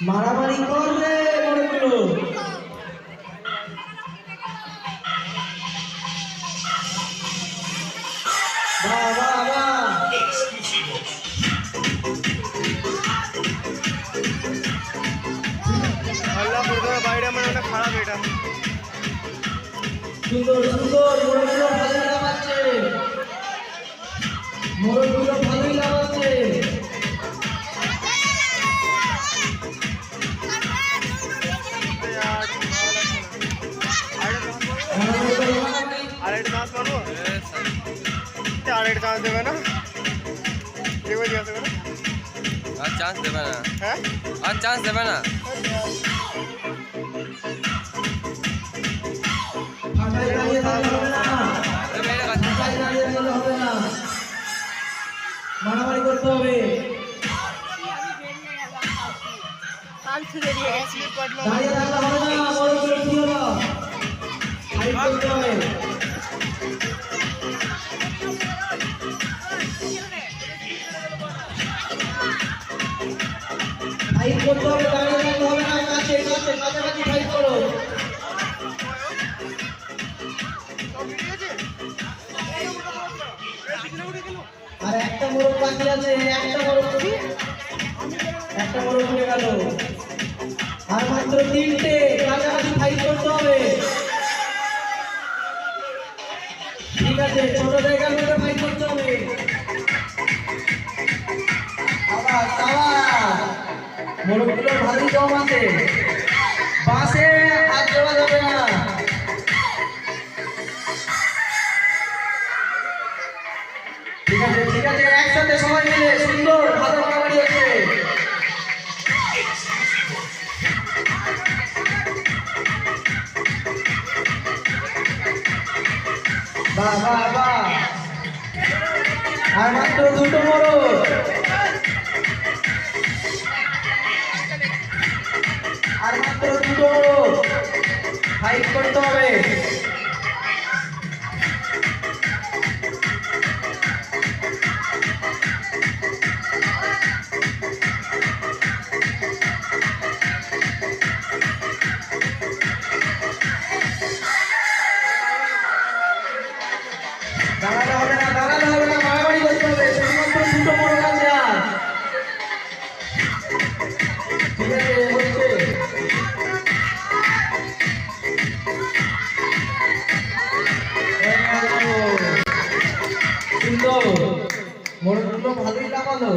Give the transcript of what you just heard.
মারামারি করবে বড়গুলো। বাহ বাহ বাহ। আল্লাহ প্রথমে বাইরে আমার অনেক খারাপ এটা। সুন্দর সুন্দর মোড়কগুলো ভালোই লাগাচ্ছে, মোড়কগুলো ভালোই লাগাচ্ছে। আরেকটা চান্স মারবো, আরেকটা চান্স দেবে না? দেখবে জিজ্ঞাসা করে আর চান্স দেবে না। হ্যাঁ আর চান্স দেবে না। ফাঁকায় দাঁড়িয়ে থাকলে হবে না, ফাঁকায় দাঁড়িয়ে থাকলে হবে না, মারামারি করতে হবে। দাঁড়িয়ে থাকলে হবে না, মোড়কগুলো কি হলো? ফাইট করতে হবে। ফাইট করতে হবে, দাঁড়িয়ে থাকলে হবে না, কাছে কাছে কাছাকাছি ফাইট করো। আর একটা মোড়ক বাকি আছে, একটা মোড়ক উঠে গেল। আর মাত্র 3টে, কাছাকাছি ফাইট করতে হবে। ঠিক আছে, ছোট জায়গার মধ্যে ফাইট করতে হবে। আবার মোড়কগুলো ভালোই কম আছে, বাসে হাত দেওয়া যাবে না। ঠিক আছে ঠিক আছে, একসাথে সবাই মিলে সুন্দর ভালো মারামারি হচ্ছে। বাহ বাহ বাহ। আর মাত্র 2টো মোড়ক, আর মাত্র 2টো মোড়ক, ফাইট করতে হবে। দাঁড়ালে হবে না, দাঁড়ালে হবে না, মারামারি করতে হবে। শুধুমাত্র 2টো মোড়ক আছে আর। ঠিক আছে, হচ্ছে। সুন্দর, মোড়কগুলো ভালোই লাগালো।